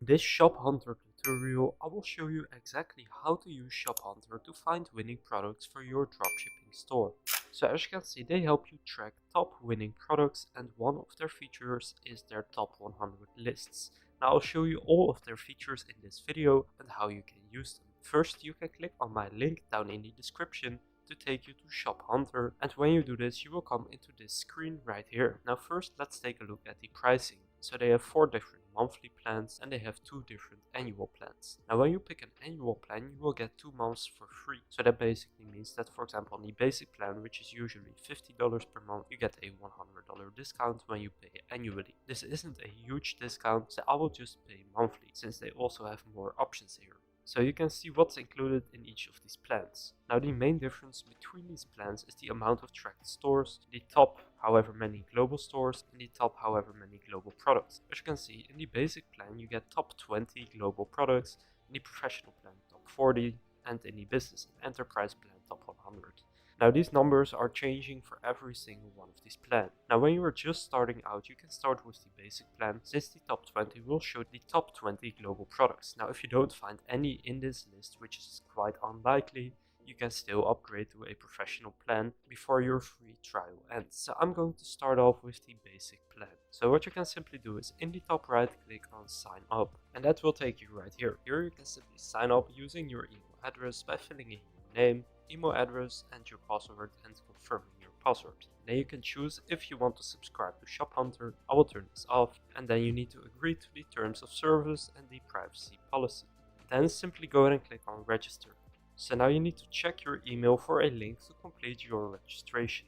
This ShopHunter tutorial, I will show you exactly how to use ShopHunter to find winning products for your dropshipping store. So as you can see, they help you track top winning products, and one of their features is their top 100 lists. Now I'll show you all of their features in this video and how you can use them. First, you can click on my link down in the description to take you to ShopHunter, and when you do this you will come into this screen right here. Now first let's take a look at the pricing. So they have 4 different monthly plans and they have 2 different annual plans. Now when you pick an annual plan you will get 2 months for free. So that basically means that, for example, on the basic plan, which is usually $50 per month, you get a $100 discount when you pay annually. This isn't a huge discount, so I will just pay monthly since they also have more options here. So you can see what's included in each of these plans. Now the main difference between these plans is the amount of tracked stores, the top however many global stores and the top however many global products. As you can see, in the basic plan you get top 20 global products, in the professional plan top 40, and in the business and enterprise plan top 100. Now these numbers are changing for every single one of these plans. Now when you are just starting out, you can start with the basic plan, since the top 20 will show the top 20 global products. Now if you don't find any in this list, which is quite unlikely, you can still upgrade to a professional plan before your free trial ends. So I'm going to start off with the basic plan. So what you can simply do is in the top right click on sign up, and that will take you right here. Here you can simply sign up using your email address by filling in your name, email address and your password and confirming your password. Then you can choose if you want to subscribe to ShopHunter. I will turn this off, and then you need to agree to the terms of service and the privacy policy. Then simply go ahead and click on register. So now you need to check your email for a link to complete your registration.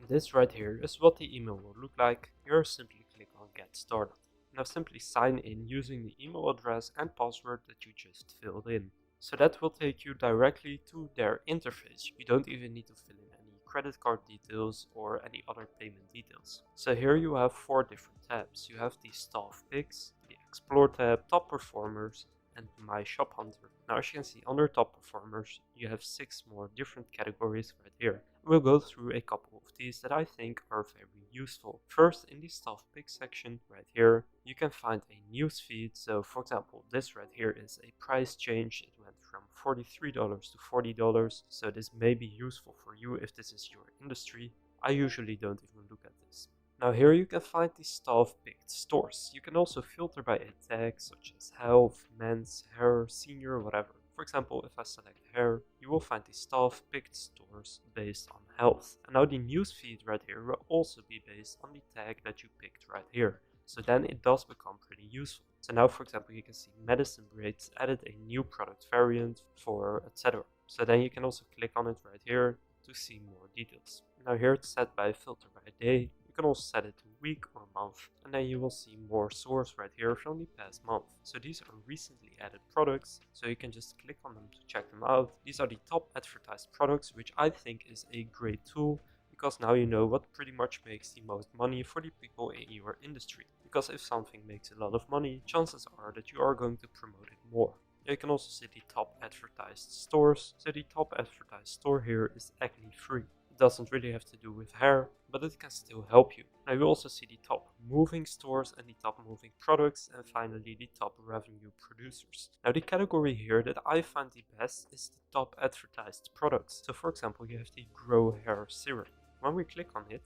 And this right here is what the email will look like. Here simply click on get started. Now simply sign in using the email address and password that you just filled in. So that will take you directly to their interface. You don't even need to fill in any credit card details or any other payment details. So here you have 4 different tabs. You have the staff picks, the explore tab, top performers, and my shop hunter. Now as you can see, under top performers you have 6 more different categories right here. We'll go through a couple of these that I think are very useful. First, in the staff pick section right here you can find a news feed. So for example, this right here is a price change. It went from $43 to $40, so this may be useful for you if this is your industry. I usually don't even look at this. Now here you can find the staff picked stores. You can also filter by a tag such as health, men's, hair, senior, whatever. For example, if I select hair, you will find the staff picked stores based on health. And now the newsfeed right here will also be based on the tag that you picked right here. So then it does become pretty useful. So now for example you can see medicine grades added a new product variant for etc. So then you can also click on it right here to see more details. Now here it's set by filter by day. You can also set it to week or month, and then you will see more source right here from the past month. So these are recently added products, so you can just click on them to check them out. These are the top advertised products, which I think is a great tool, because now you know what pretty much makes the most money for the people in your industry. Because if something makes a lot of money, chances are that you are going to promote it more. You can also see the top advertised stores. So the top advertised store here is acne free. It doesn't really have to do with hair, but it can still help you. Now you also see the top moving stores and the top moving products, and finally the top revenue producers. Now the category here that I find the best is the top advertised products. So for example, you have the Grow Hair Serum. When we click on it,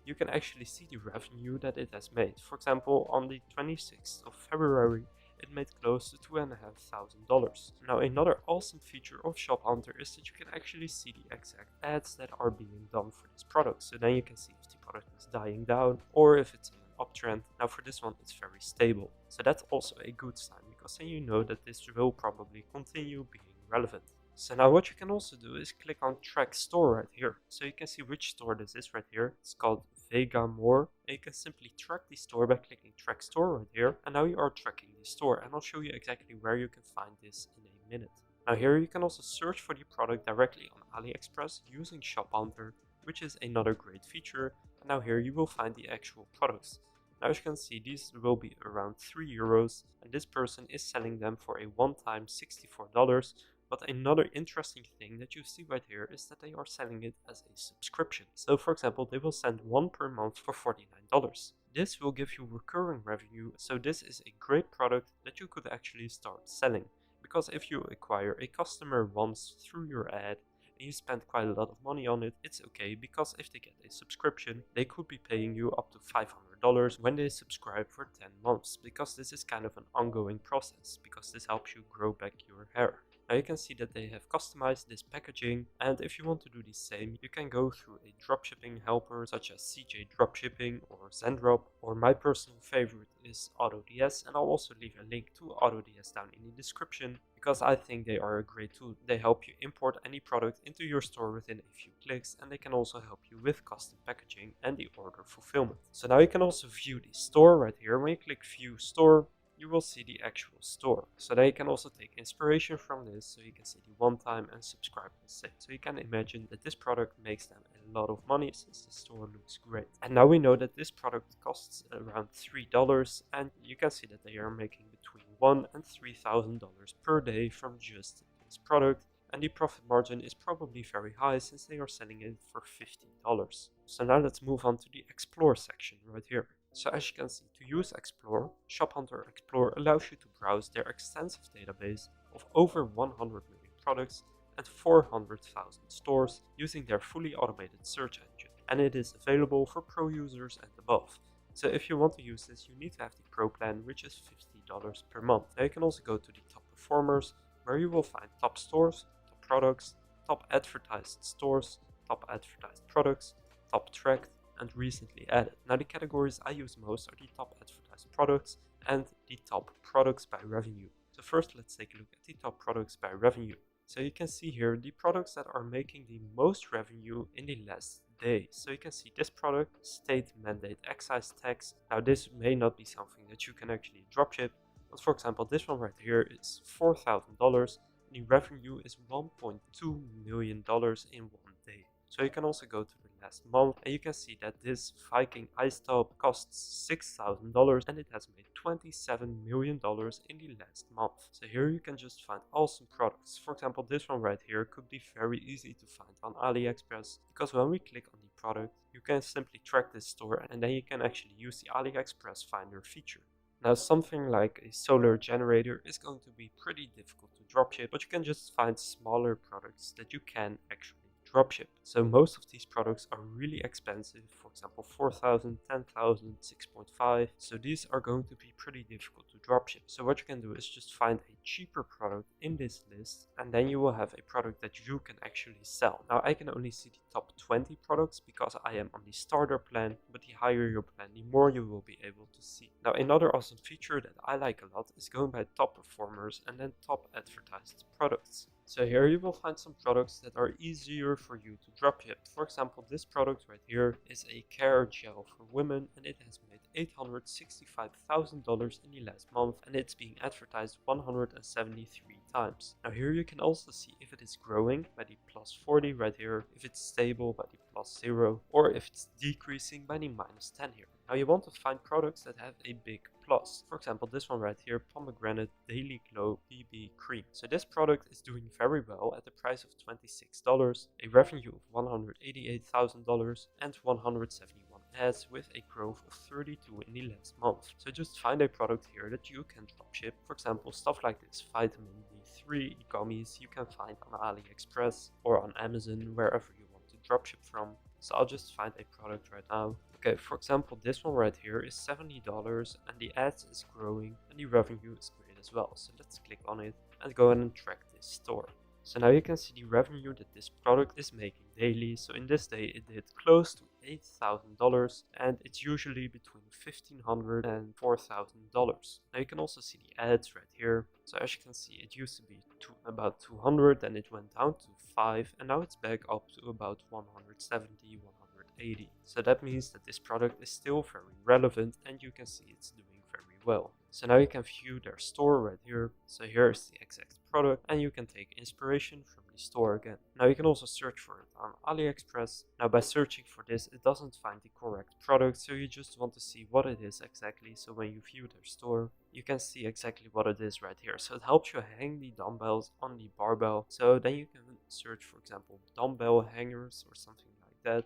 you can actually see the revenue that it has made. For example, on the 26th of February, it made close to $2,500. Now another awesome feature of ShopHunter is that you can actually see the exact ads that are being done for this product. So then you can see if the product is dying down or if it's in an uptrend. Now for this one it's very stable. So that's also a good sign, because then you know that this will probably continue being relevant. So now what you can also do is click on track store right here. So you can see which store this is right here. It's called Vega More. And you can simply track the store by clicking track store right here. And now you are tracking the store, and I'll show you exactly where you can find this in a minute. Now here you can also search for the product directly on AliExpress using ShopHunter, which is another great feature. And now here you will find the actual products. Now as you can see, these will be around €3, and this person is selling them for a one-time $64. But another interesting thing that you see right here is that they are selling it as a subscription. So for example, they will send one per month for $49. This will give you recurring revenue, so this is a great product that you could actually start selling. Because if you acquire a customer once through your ad and you spend quite a lot of money on it, it's okay, because if they get a subscription, they could be paying you up to $500 when they subscribe for 10 months, because this is kind of an ongoing process, because this helps you grow back your hair. Now you can see that they have customized this packaging, and if you want to do the same, you can go through a dropshipping helper such as CJ Dropshipping or Zendrop, or my personal favorite is AutoDS, and I'll also leave a link to AutoDS down in the description, because I think they are a great tool. They help you import any product into your store within a few clicks, and they can also help you with custom packaging and the order fulfillment. So now you can also view the store right here. When you click view store, you will see the actual store. So then you can also take inspiration from this, so you can see the one time and subscribe and save. So you can imagine that this product makes them a lot of money, since the store looks great. And now we know that this product costs around $3, and you can see that they are making between $1,000 and $3,000 per day from just this product. And the profit margin is probably very high, since they are selling it for $15. So now let's move on to the explore section right here. So as you can see, to use Explore, ShopHunter Explore allows you to browse their extensive database of over 100 million products and 400,000 stores using their fully automated search engine. And it is available for pro users and above. So if you want to use this, you need to have the pro plan, which is $50 per month. Now you can also go to the top performers, where you will find top stores, top products, top advertised stores, top advertised products, top tracked, and recently added. Now the categories I use most are the top advertised products and the top products by revenue. So first let's take a look at the top products by revenue. So you can see here the products that are making the most revenue in the last day. So you can see this product, state mandate excise tax. Now this may not be something that you can actually dropship, but for example this one right here is $4,000. The revenue is $1.2 million in one day. So you can also go to the last month, and you can see that this Viking ice tub costs $6,000 and it has made $27 million in the last month. So here you can just find awesome products. For example, this one right here could be very easy to find on AliExpress, because when we click on the product, you can simply track this store, and then you can actually use the AliExpress Finder feature. Now something like a solar generator is going to be pretty difficult to dropship, but you can just find smaller products that you can actually dropship. So most of these products are really expensive, for example 4,000, 10,000, 6.5. So these are going to be pretty difficult to dropship. So what you can do is just find a cheaper product in this list, and then you will have a product that you can actually sell. Now I can only see the top 20 products because I am on the starter plan, but the higher your plan, the more you will be able to see. Now another awesome feature that I like a lot is going by top performers and then top advertised products. So here you will find some products that are easier for you to dropship. For example, this product right here is a care gel for women, and it has made $865,000 in the last month, and it's being advertised 173 times. Now here you can also see if it is growing by the +40 right here, if it's stable by the +0, or if it's decreasing by the -10 here. Now you want to find products that have a big plus. For example, this one right here, Pomegranate Daily Glow BB Cream. So this product is doing very well at the price of $26, a revenue of $188,000 and 171 ads with a growth of 32 in the last month. So just find a product here that you can dropship. For example, stuff like this vitamin D3 gummies you can find on AliExpress or on Amazon, wherever you want to dropship from. So I'll just find a product right now. Okay, for example, this one right here is $70 and the ads is growing and the revenue is great as well. So let's click on it and go ahead and track this store. So now you can see the revenue that this product is making daily. So in this day it did close to $8,000, and it's usually between $1,500 and $4,000. Now you can also see the ads right here. So as you can see, it used to be about 200, and it went down to 5, and now it's back up to about 170, 180. So that means that this product is still very relevant, and you can see it's doing very well. So now you can view their store right here. So here is the exact product, and you can take inspiration from the store again. Now you can also search for it on AliExpress. Now by searching for this, it doesn't find the correct product, so you just want to see what it is exactly. So when you view their store, you can see exactly what it is right here. So it helps you hang the dumbbells on the barbell. So then you can search, for example, dumbbell hangers or something like that.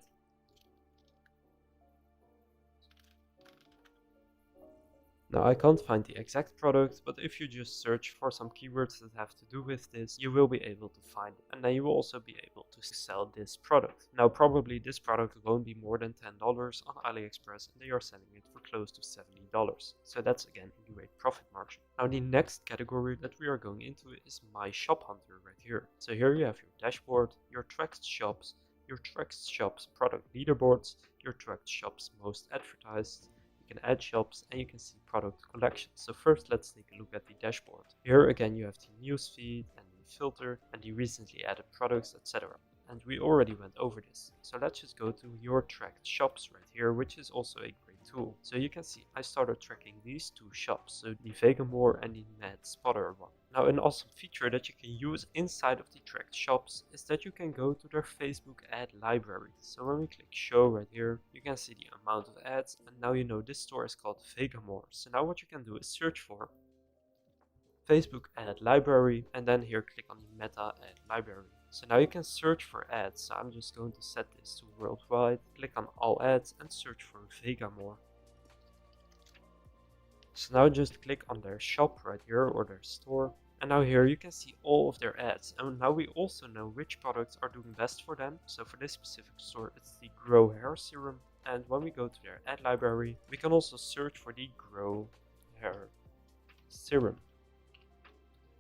Now I can't find the exact product, but if you just search for some keywords that have to do with this, you will be able to find it. And then you will also be able to sell this product. Now probably this product won't be more than $10 on AliExpress, and they are selling it for close to $70. So that's again a great profit margin. Now the next category that we are going into is My Shop Hunter right here. So here you have your dashboard, your tracked shops, your tracked shops product leaderboards, your tracked shops most advertised. You can add shops and you can see product collections. So first let's take a look at the dashboard. Here again you have the newsfeed and the filter and the recently added products, etc. And we already went over this. So let's just go to your tracked shops right here, which is also a great tool. So you can see I started tracking these two shops, so the Vegamore and the Mad Spotter one. Now an awesome feature that you can use inside of the tracked shops is that you can go to their Facebook ad library. So when we click show right here, you can see the amount of ads, and now you know this store is called Vegamore. So now what you can do is search for Facebook ad library and then here click on the meta ad library. So now you can search for ads. So I'm just going to set this to worldwide, click on all ads and search for Vegamore. So now just click on their shop right here or their store. And now here you can see all of their ads. And now we also know which products are doing best for them. So for this specific store, it's the Grow Hair Serum. And when we go to their ad library, we can also search for the Grow Hair Serum.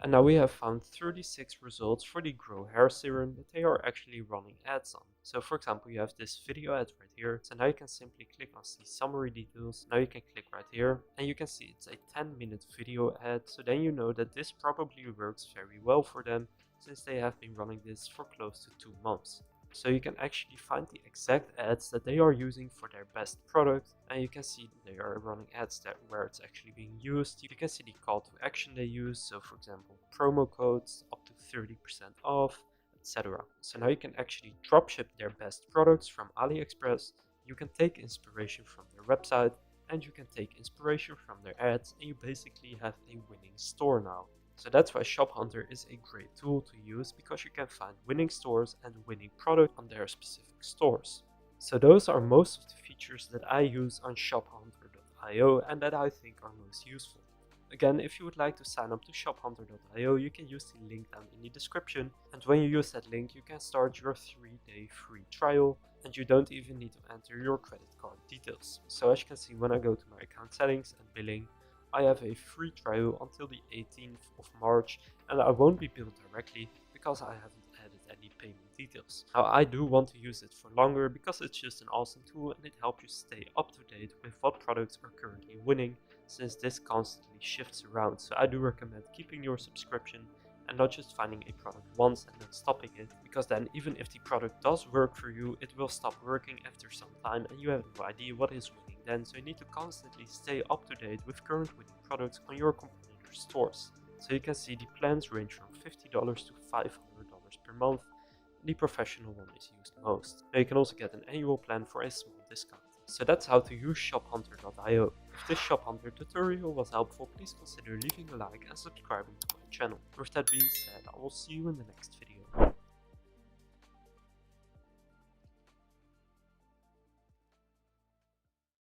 And now we have found 36 results for the Grow Hair Serum that they are actually running ads on. So for example, you have this video ad right here. So now you can simply click on the summary details. Now you can click right here and you can see it's a 10-minute video ad. So then you know that this probably works very well for them since they have been running this for close to 2 months. So you can actually find the exact ads that they are using for their best product, and you can see they are running ads that where it's actually being used. You can see the call to action they use, so for example promo codes up to 30% off, etc. So now you can actually dropship their best products from AliExpress. You can take inspiration from their website and you can take inspiration from their ads, and you basically have a winning store now. So that's why ShopHunter is a great tool to use, because you can find winning stores and winning products on their specific stores. So those are most of the features that I use on shophunter.io and that I think are most useful. Again, if you would like to sign up to shophunter.io, you can use the link down in the description, and when you use that link you can start your 3-day free trial and you don't even need to enter your credit card details. So as you can see, when I go to my account settings and billing, I have a free trial until the 18th of March, and I won't be billed directly because I haven't added any payment details. Now I do want to use it for longer because it's just an awesome tool and it helps you stay up to date with what products are currently winning, since this constantly shifts around. So I do recommend keeping your subscription and not just finding a product once and then stopping it, because then even if the product does work for you, it will stop working after some time and you have no idea what is winning then. So you need to constantly stay up to date with current winning products on your competitor stores. So you can see the plans range from $50 to $500 per month. The professional one is used most. Now you can also get an annual plan for a small discount. So that's how to use shophunter.io. If this ShopHunter tutorial was helpful, please consider leaving a like and subscribing to my channel. With that being said, I will see you in the next video.